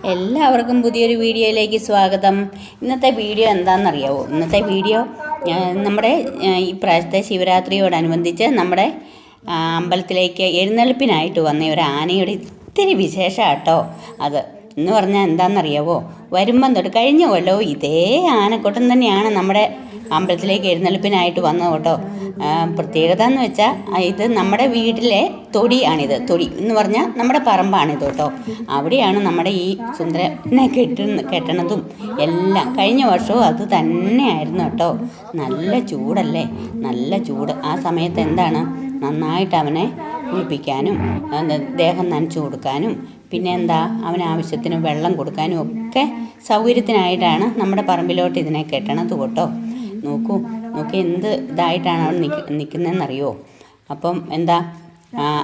എല്ലാവർക്കും പുതിയൊരു വീഡിയോയിലേക്ക് സ്വാഗതം. ഇന്നത്തെ വീഡിയോ എന്താണെന്നറിയാവോ? ഇന്നത്തെ വീഡിയോ നമ്മുടെ ഈ പ്രാവശ്യത്തെ ശിവരാത്രിയോടനുബന്ധിച്ച് നമ്മുടെ അമ്പലത്തിലേക്ക് എഴുന്നള്ളിപ്പിനായിട്ട് വന്ന ഒരു ആനയുടെ ഇത്തിരി വിശേഷം കേട്ടോ. അത് എന്ന് പറഞ്ഞാൽ എന്താണെന്നറിയാവോ? വരുമ്പം തൊട്ട് കഴിഞ്ഞ കൊല്ലവും ഇതേ ആനക്കൂട്ടം തന്നെയാണ് നമ്മുടെ അമ്പലത്തിലേക്ക് എഴുന്നള്ളിപ്പിനായിട്ട് വന്നത് കേട്ടോ. പ്രത്യേകത എന്ന് വെച്ചാൽ ഇത് നമ്മുടെ വീട്ടിലെ തൊടിയാണിത്. തൊടി എന്ന് പറഞ്ഞാൽ നമ്മുടെ പറമ്പാണിത് കേട്ടോ. അവിടെയാണ് നമ്മുടെ ഈ സുന്ദരനെ കെട്ടണതും എല്ലാം. കഴിഞ്ഞ വർഷവും അത് തന്നെയായിരുന്നു കേട്ടോ. നല്ല ചൂടല്ലേ, നല്ല ചൂട്. ആ സമയത്ത് എന്താണ്, നന്നായിട്ട് അവനെ കുളിപ്പിക്കാനും ദേഹം നനച്ചു കൊടുക്കാനും പിന്നെ എന്താ അവന് ആവശ്യത്തിന് വെള്ളം കൊടുക്കാനും ഒക്കെ സൗകര്യത്തിനായിട്ടാണ് നമ്മുടെ പറമ്പിലോട്ട് ഇതിനെ കെട്ടണത് കേട്ടോ. നോക്കൂ എന്ത് ഇതായിട്ടാണ് അവൻ നിൽക്കുന്നതെന്നറിയോ? അപ്പം എന്താ,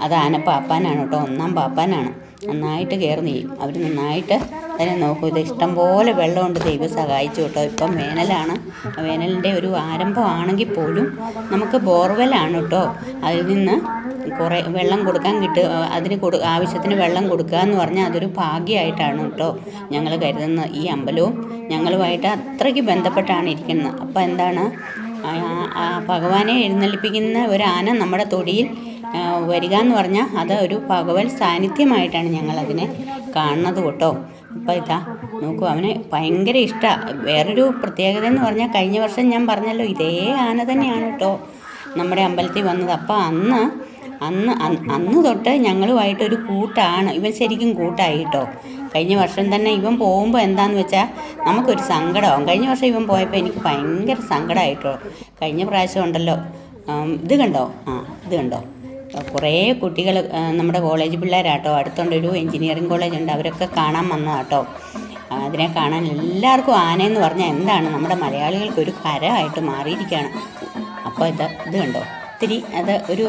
അത് ആനപ്പാപ്പാനാണ് കേട്ടോ, ഒന്നാം പാപ്പാനാണ്. നന്നായിട്ട് കയറി നീയും അവർ നന്നായിട്ട് അതിനെ നോക്കൂ. ഇത് ഇഷ്ടം പോലെ വെള്ളമുണ്ട്, ദൈവം സഹായിച്ചു കേട്ടോ. ഇപ്പം വേനലാണ്, വേനലിൻ്റെ ഒരു ആരംഭമാണെങ്കിൽ പോലും നമുക്ക് ബോർവെല്ലാണ് കേട്ടോ. അതിൽ നിന്ന് കുറേ വെള്ളം കൊടുക്കാൻ അതിന് ആവശ്യത്തിന് വെള്ളം കൊടുക്കുക എന്ന് പറഞ്ഞാൽ അതൊരു ഭാഗ്യമായിട്ടാണ് കേട്ടോ ഞങ്ങൾ കരുതുന്നത്. ഈ അമ്പലവും ഞങ്ങളുമായിട്ട് അത്രയ്ക്ക് ബന്ധപ്പെട്ടാണ് ഇരിക്കുന്നത്. അപ്പോൾ എന്താണ്, ഭഗവാനെ എഴുന്നള്ളിപ്പിക്കുന്ന ഒരു ആന നമ്മുടെ തൊടിയിൽ വരിക എന്ന് പറഞ്ഞാൽ അത് ഒരു ഭഗവത് സാന്നിധ്യമായിട്ടാണ് ഞങ്ങളതിനെ കാണുന്നത് കേട്ടോ. അപ്പോൾ ഇതാ നോക്കൂ, അവന് ഭയങ്കര ഇഷ്ടമാണ്. വേറൊരു പ്രത്യേകത എന്ന് പറഞ്ഞാൽ കഴിഞ്ഞ വർഷം ഞാൻ പറഞ്ഞല്ലോ ഇതേ ആന തന്നെയാണ് കേട്ടോ നമ്മുടെ അമ്പലത്തിൽ വന്നത്. അപ്പോൾ അന്ന് തൊട്ട് ഞങ്ങളുമായിട്ടൊരു കൂട്ടാണ്. ഇവൻ ശരിക്കും കൂട്ടായി കേട്ടോ. കഴിഞ്ഞ വർഷം തന്നെ ഇവൻ പോകുമ്പോൾ എന്താണെന്ന് വെച്ചാൽ നമുക്കൊരു സങ്കടമാവും. കഴിഞ്ഞ വർഷം ഇവൻ പോയപ്പോൾ എനിക്ക് ഭയങ്കര സങ്കടമായിട്ടോ. കഴിഞ്ഞ പ്രാവശ്യം ഉണ്ടല്ലോ, ഇത് കണ്ടോ, ഇത് കണ്ടോ, കുറേ കുട്ടികൾ നമ്മുടെ കോളേജ് പിള്ളേരാട്ടോ. അടുത്തുണ്ടൊരു എൻജിനീയറിംഗ് കോളേജ് ഉണ്ട്, അവരൊക്കെ കാണാൻ വന്നതാട്ടോ. അതിനെ കാണാൻ എല്ലാവർക്കും ആനയെന്ന് പറഞ്ഞാൽ എന്താണ്, നമ്മുടെ മലയാളികൾക്കൊരു ഹരമായിട്ട് മാറിയിരിക്കുകയാണ്. അപ്പോൾ ഇത് കണ്ടോ, ഒത്തിരി അത് ഒരു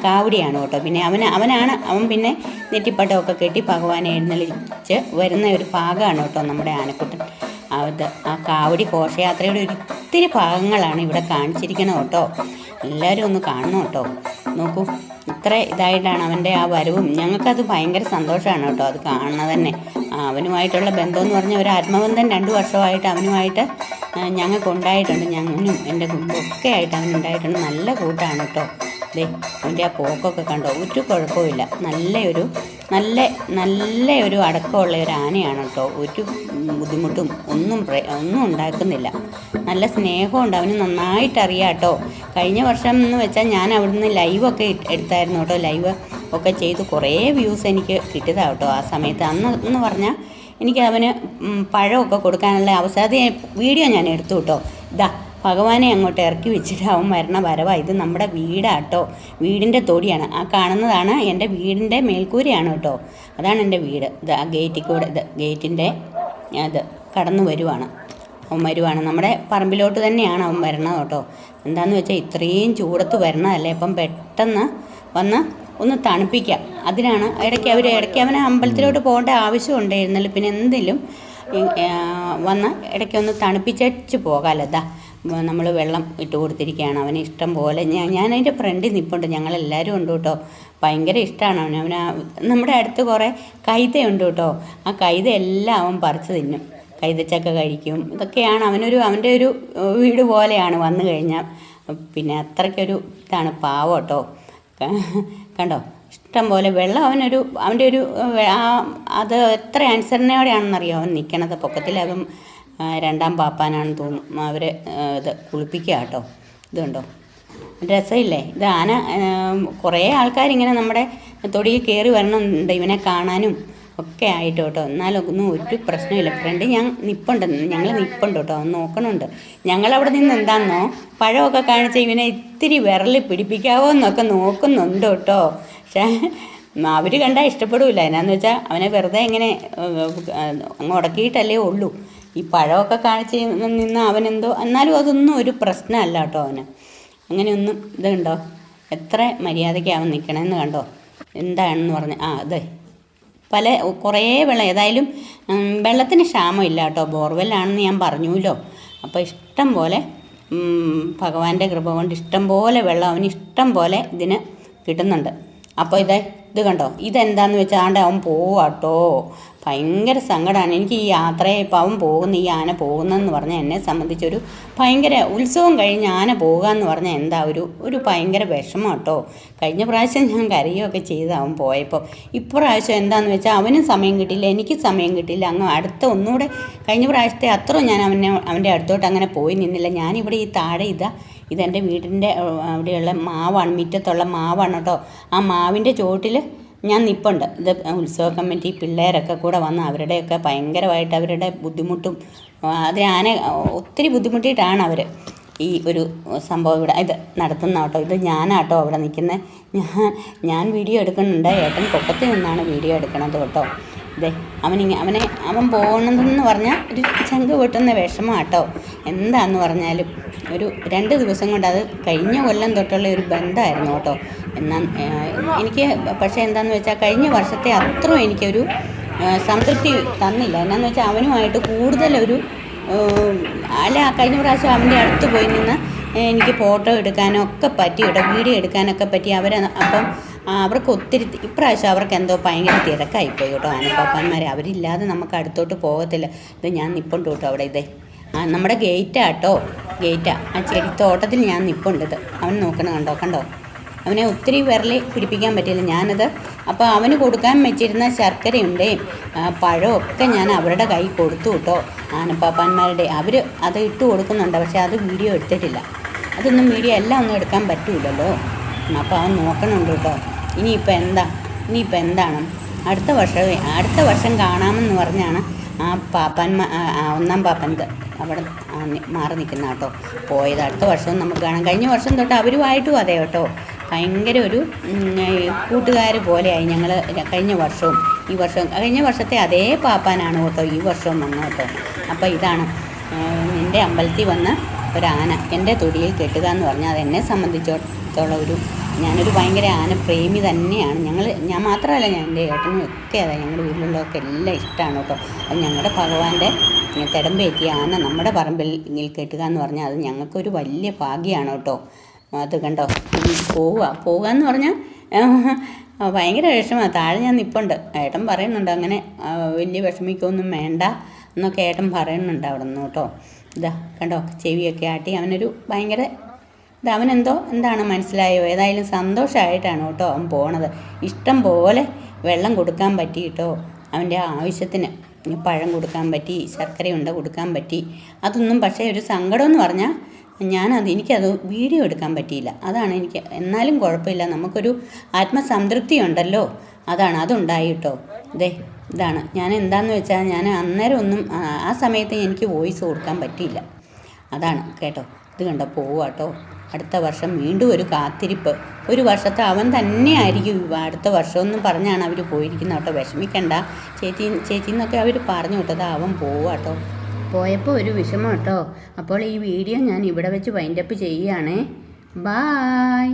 കാവടിയാണ് കേട്ടോ. പിന്നെ അവൻ പിന്നെ നെറ്റിപ്പട്ടമൊക്കെ കെട്ടി ഭഗവാനെ എഴുന്നള്ളിച്ച് വരുന്ന ഒരു ഭാഗമാണ് കേട്ടോ നമ്മുടെ ആനക്കുട്ടൻ. ആ കാവടി ഘോഷയാത്രയുടെ ഒത്തിരി ഭാഗങ്ങളാണ് ഇവിടെ കാണിച്ചിരിക്കുന്നത് കേട്ടോ. എല്ലാവരും ഒന്ന് കാണണം കേട്ടോ. നോക്കൂ, ഇത്ര ഇതായിട്ടാണ് അവൻ്റെ ആ വരവും. ഞങ്ങൾക്കത് ഭയങ്കര സന്തോഷമാണ് കേട്ടോ അത് കാണുന്നത് തന്നെ. അവനുമായിട്ടുള്ള ബന്ധമെന്ന് പറഞ്ഞാൽ ഒരു ആത്മബന്ധം 2 വർഷമായിട്ട് അവനുമായിട്ട് ഞങ്ങൾക്ക് ഉണ്ടായിട്ടുണ്ട്. ഞങ്ങളും എൻ്റെ കുടുംബമൊക്കെ ആയിട്ട് അവനുണ്ടായിട്ടുണ്ട്. നല്ല കൂട്ടാണ് കേട്ടോ. ദേ അവൻ്റെ ആ പോക്കൊക്കെ കണ്ടോ, ഒരു കുഴപ്പമില്ല. നല്ല ഒരു അടക്കമുള്ള ഒരു ആനയാണ് കേട്ടോ. ഒരു ബുദ്ധിമുട്ടും ഒന്നും ഉണ്ടാക്കുന്നില്ല. നല്ല സ്നേഹമുണ്ട് അവന്, നന്നായിട്ട് അറിയാം കേട്ടോ. കഴിഞ്ഞ വർഷം എന്ന് വെച്ചാൽ ഞാൻ അവിടുന്ന് ലൈവൊക്കെ എടുത്തായിരുന്നു കേട്ടോ. ലൈവ് ഒക്കെ ചെയ്ത് കുറേ വ്യൂസ് എനിക്ക് കിട്ടിയതാണ് കേട്ടോ ആ സമയത്ത്. എന്ന് പറഞ്ഞാൽ എനിക്ക് അവന് പഴമൊക്കെ കൊടുക്കാനുള്ള അവസരം വീഡിയോ ഞാൻ എടുത്തു കേട്ടോ. ഇതാ ഭഗവാനെ അങ്ങോട്ട് ഇറക്കി വെച്ചിട്ട് അവൻ വരണ വരവാ. ഇത് നമ്മുടെ വീടാട്ടോ, വീടിൻ്റെ തൊടിയാണ്. ആ കാണുന്നതാണ് എൻ്റെ വീടിൻ്റെ മേൽക്കൂരയാണ് കേട്ടോ. അതാണ് എൻ്റെ വീട്. ഇത് ആ ഗേറ്റിൽ കൂടെ, ഗേറ്റിൻ്റെ അത് കടന്നു വരുവാണ് നമ്മുടെ പറമ്പിലോട്ട് തന്നെയാണ് അവൻ വരണത് കേട്ടോ. എന്താണെന്ന് വെച്ചാൽ ഇത്രയും ചൂടത്ത് വരണതല്ലേ, അപ്പം പെട്ടെന്ന് വന്ന് ഒന്ന് തണുപ്പിക്കാം. അതിനാണ് ഇടയ്ക്ക് അവനെ അമ്പലത്തിലോട്ട് പോകേണ്ട ആവശ്യമുണ്ടായിരുന്നല്ലോ. പിന്നെ എന്തെങ്കിലും വന്ന് ഇടയ്ക്കൊന്ന് തണുപ്പിച്ചു പോകാമല്ലോ. ഇതാ നമ്മൾ വെള്ളം ഇട്ട് കൊടുത്തിരിക്കുകയാണ് അവന് ഇഷ്ടം പോലെ. ഞാൻ അതിൻ്റെ ഫ്രണ്ടിൽ നിൽപ്പുണ്ട്, ഞങ്ങളെല്ലാവരും ഉണ്ട് കേട്ടോ. ഭയങ്കര ഇഷ്ടമാണ് അവന്. നമ്മുടെ അടുത്ത് കുറേ കൈതയുണ്ട് കേട്ടോ. ആ കൈത എല്ലാം അവൻ പറിച്ച് തിന്നും. കൈതച്ചക്ക കഴിക്കും. ഇതൊക്കെയാണ് അവൻ്റെ ഒരു വീട് പോലെയാണ് വന്നു കഴിഞ്ഞാൽ. പിന്നെ അത്രയ്ക്കൊരു ഇതാണ്, പാവം കേട്ടോ. കണ്ടോ, ഇഷ്ടം പോലെ വെള്ളം അവൻ്റെ ഒരു അത് എത്ര അനുസരണയോടെയാണെന്നറിയോ അവൻ നിൽക്കണത്. പൊക്കത്തിൽ അവൻ 2ാം പാപ്പാനാണെന്ന് തോന്നുന്നു. അവരെ ഇത് കുളിപ്പിക്കുക കേട്ടോ. ഇതുണ്ടോ, രസമില്ലേ? ഇത് ആന കുറേ ആൾക്കാരിങ്ങനെ നമ്മുടെ തൊടിയിൽ കയറി വരണമുണ്ട് ഇവനെ കാണാനും ഒക്കെ ആയിട്ട് കേട്ടോ. എന്നാലൊന്നും ഒരു പ്രശ്നമില്ല. ഫ്രണ്ട് ഞങ്ങൾ നിൽപ്പുണ്ട് കേട്ടോ, ഒന്ന് നോക്കണുണ്ട്. ഞങ്ങളവിടെ നിന്ന് എന്താണെന്നോ പഴമൊക്കെ കാണിച്ച് ഇവനെ ഇത്തിരി വിരൽ പിടിപ്പിക്കാവോ എന്നൊക്കെ നോക്കുന്നുണ്ട് കേട്ടോ. പക്ഷേ അവർ കണ്ടാൽ ഇഷ്ടപ്പെടില്ല. എന്നാന്ന് വെച്ചാൽ അവനെ വെറുതെ ഇങ്ങനെ അങ്ങ് ഉടക്കിയിട്ടല്ലേ ഉള്ളൂ. ഈ പഴമൊക്കെ കാണിച്ച് നിന്ന് അവനെന്തോ, എന്നാലും അതൊന്നും ഒരു പ്രശ്നമല്ല കേട്ടോ അവന്. അങ്ങനെയൊന്നും ഇതുണ്ടോ, എത്ര മര്യാദയ്ക്ക് അവൻ നിൽക്കണമെന്ന് കണ്ടോ. എന്താണെന്ന് പറഞ്ഞ് അതെ കുറേ വെള്ളം, ഏതായാലും വെള്ളത്തിന് ക്ഷാമമില്ല കേട്ടോ. ബോർവെല്ലാണെന്ന് ഞാൻ പറഞ്ഞുല്ലോ. അപ്പോൾ ഇഷ്ടം പോലെ ഭഗവാന്റെ കൃപ കൊണ്ട് ഇഷ്ടം പോലെ വെള്ളം അവന് ഇഷ്ടം പോലെ ഇതിന് കിട്ടുന്നുണ്ട്. അപ്പോൾ ഇത് കണ്ടോ, ഇതെന്താണെന്ന് വെച്ചാൽ അവൻ പോവാട്ടോ. ഭയങ്കര സങ്കടമാണ് എനിക്ക്. ഈ യാത്രയെ ഇപ്പം അവൻ പോകുന്ന ഈ ആന പോകുന്നതെന്ന് പറഞ്ഞാൽ എന്നെ സംബന്ധിച്ചൊരു ഭയങ്കര ഉത്സവം കഴിഞ്ഞ് ആന പോകുക എന്ന് പറഞ്ഞാൽ എന്താ ഒരു ഭയങ്കര വിഷമം കേട്ടോ. കഴിഞ്ഞ പ്രാവശ്യം ഞാൻ കരയുകയൊക്കെ ചെയ്ത് അവൻ പോയപ്പോൾ. ഇപ്രാവശ്യം എന്താണെന്ന് വെച്ചാൽ അവനും സമയം കിട്ടിയില്ല, എനിക്ക് സമയം കിട്ടിയില്ല. അങ്ങ് അടുത്ത ഒന്നുകൂടെ കഴിഞ്ഞ പ്രാവശ്യത്തെ അത്രയും ഞാൻ അവൻ്റെ അടുത്തോട്ട് അങ്ങനെ പോയി നിന്നില്ല. ഞാനിവിടെ ഈ താഴെ ഇതെൻ്റെ വീടിൻ്റെ അവിടെയുള്ള മാവാണ്, മുറ്റത്തുള്ള മാവാണ് കേട്ടോ. ആ മാവിൻ്റെ ചോട്ടിൽ ഞാൻ നിൽപ്പുണ്ട്. ഇത് ഉത്സവ കമ്മിറ്റി പിള്ളേരൊക്കെ കൂടെ വന്ന് അവരുടെയൊക്കെ ഭയങ്കരമായിട്ട് അവരുടെ ബുദ്ധിമുട്ടും അതിന് ആന ഒത്തിരി ബുദ്ധിമുട്ടിയിട്ടാണ് അവർ ഈ ഒരു സംഭവം ഇവിടെ ഇത് നടത്തുന്ന കേട്ടോ. ഇത് ഞാനാട്ടോ അവിടെ നിൽക്കുന്നത്. ഞാൻ വീഡിയോ എടുക്കുന്നുണ്ട്. ഏട്ടൻ പൊക്കത്തിൽ നിന്നാണ് വീഡിയോ എടുക്കണത് കേട്ടോ. ഇതേ അവൻ പോകണമെന്ന് പറഞ്ഞാൽ ഒരു ചങ്ക് പൊട്ടുന്ന വിഷമം കേട്ടോ. എന്താണെന്ന് പറഞ്ഞാലും ഒരു 2 ദിവസം കൊണ്ട് അത് കഴിഞ്ഞ കൊല്ലം തൊട്ടുള്ള ഒരു ബന്ധമായിരുന്നു കേട്ടോ. എന്നാൽ എനിക്ക് പക്ഷേ എന്താണെന്ന് വെച്ചാൽ കഴിഞ്ഞ വർഷത്തെ അത്രയും എനിക്കൊരു സംതൃപ്തി തന്നില്ല. എന്നാന്ന് വെച്ചാൽ അവനുമായിട്ട് കൂടുതലൊരു കഴിഞ്ഞ പ്രാവശ്യം അവൻ്റെ അടുത്ത് പോയി നിന്ന് എനിക്ക് ഫോട്ടോ എടുക്കാനൊക്കെ പറ്റി കേട്ടോ, വീഡിയോ എടുക്കാനൊക്കെ പറ്റി. അപ്പം അവർക്ക് ഒത്തിരി ഇപ്രാവശ്യം അവർക്ക് എന്തോ ഭയങ്കര തിരക്കായിപ്പോയി കേട്ടോ. ആനപ്പാപ്പാന്മാരെ അവരില്ലാതെ നമുക്ക് അടുത്തോട്ട് പോകത്തില്ല. ഇത് ഞാൻ നിൽപ്പുണ്ട് കേട്ടോ അവിടെ. നമ്മുടെ ഗേറ്റാട്ടോ, ആ ചെടിത്തോട്ടത്തിൽ ഞാൻ നിൽപ്പുണ്ട്. അവൻ നോക്കണം കണ്ടോ. അവനെ ഒത്തിരി വിരൽ പിടിപ്പിക്കാൻ പറ്റില്ല. ഞാനത് അപ്പോൾ അവന് കൊടുക്കാൻ വെച്ചിരുന്ന ശർക്കരയുണ്ടേ പഴമൊക്കെ ഞാൻ അവരുടെ കൈ കൊടുത്തു കേട്ടോ. ആനപ്പാപ്പാന്മാരുടെ അവർ അത് ഇട്ട് കൊടുക്കുന്നുണ്ട്. പക്ഷേ അത് വീഡിയോ എടുത്തിട്ടില്ല. അതൊന്നും വീഡിയോ എല്ലാം ഒന്നും എടുക്കാൻ പറ്റൂലല്ലോ. അപ്പോൾ അവൻ നോക്കണുണ്ട് കേട്ടോ. ഇനിയിപ്പോൾ എന്താണ് അടുത്ത വർഷം കാണാമെന്ന് പറഞ്ഞാണ് ആ ഒന്നാം പാപ്പൻ അവിടെ മാറി നിൽക്കുന്ന കേട്ടോ പോയത്. അടുത്ത വർഷവും നമുക്ക് കാണാം. കഴിഞ്ഞ വർഷം തൊട്ട് അവരുമായിട്ടും അതെ കേട്ടോ, ഭയങ്കര ഒരു കൂട്ടുകാർ പോലെയായി ഞങ്ങൾ. കഴിഞ്ഞ വർഷത്തെ അതേ പാപ്പാനാണ് കേട്ടോ ഈ വർഷവും വന്നു കേട്ടോ. അപ്പോൾ ഇതാണ് എൻ്റെ അമ്പലത്തിൽ വന്ന് ഒരാന എൻ്റെ തൊടിയിൽ കെട്ടുക എന്ന് പറഞ്ഞാൽ അതെന്നെ സംബന്ധിച്ചിടത്തോളം ഞാനൊരു ഭയങ്കര ആനപ്രേമി തന്നെയാണ്. ഞാൻ മാത്രമല്ല, എൻ്റെ ഏട്ടനും ഒക്കെ അതെ, ഞങ്ങളുടെ വീട്ടിലുള്ളതൊക്കെ എല്ലാം ഇഷ്ടമാണ് കേട്ടോ. അത് ഞങ്ങളുടെ ഭഗവാന്റെ തിടമ്പേറ്റിയ ആന നമ്മുടെ പറമ്പിൽ കെട്ടുക എന്ന് പറഞ്ഞാൽ അത് ഞങ്ങൾക്കൊരു വലിയ ഭാഗ്യമാണ് കേട്ടോ. അത് കണ്ടോ പോവുക എന്ന് പറഞ്ഞാൽ ഭയങ്കര വിഷമമാണ്. താഴെ ഞാൻ നിൽപ്പുണ്ട്. ഏട്ടൻ പറയുന്നുണ്ട് അങ്ങനെ വലിയ വിഷമിക്കൊന്നും വേണ്ട എന്നൊക്കെ ഏട്ടൻ പറയുന്നുണ്ട് അവിടെ നിന്ന് കേട്ടോ. കണ്ടോ ചെവിയൊക്കെ ആട്ടി അവനൊരു ഭയങ്കര എന്താണ് മനസ്സിലായോ? ഏതായാലും സന്തോഷമായിട്ടാണ് കേട്ടോ അവൻ പോണത്. ഇഷ്ടം പോലെ വെള്ളം കൊടുക്കാൻ പറ്റി കേട്ടോ. അവൻ്റെ ആവശ്യത്തിന് പഴം കൊടുക്കാൻ പറ്റി, ശർക്കരയുണ്ട കൊടുക്കാൻ പറ്റി. അതൊന്നും പക്ഷേ ഒരു സങ്കടം എന്ന് പറഞ്ഞാൽ എനിക്കത് വീഡിയോ എടുക്കാൻ പറ്റിയില്ല. അതാണ് എനിക്ക്. എന്നാലും കുഴപ്പമില്ല, നമുക്കൊരു ആത്മസംതൃപ്തി ഉണ്ടല്ലോ, അതുണ്ടായി കേട്ടോ. ഇതാണ് ഞാൻ എന്താണെന്ന് വെച്ചാൽ ഞാൻ അന്നേരം ഒന്നും ആ സമയത്ത് എനിക്ക് വോയിസ് കൊടുക്കാൻ പറ്റിയില്ല. അതാണ് കേട്ടോ. ഇത് കണ്ടോ പോവാട്ടോ. അടുത്ത വർഷം വീണ്ടും ഒരു കാത്തിരിപ്പ്. ഒരു വർഷത്തെ അവൻ തന്നെ ആയിരിക്കും അടുത്ത വർഷമെന്നും പറഞ്ഞാണ് അവർ പോയിരിക്കുന്നത് കേട്ടോ. വിഷമിക്കണ്ട ചേച്ചി എന്നൊക്കെ അവർ പറഞ്ഞു കേട്ടത്. അവൻ പോവാട്ടോ. പോയപ്പോൾ ഒരു വിഷമം കേട്ടോ. അപ്പോൾ ഈ വീഡിയോ ഞാൻ ഇവിടെ വെച്ച് വൈൻഡപ്പ് ചെയ്യുകയാണേ. ബായ്.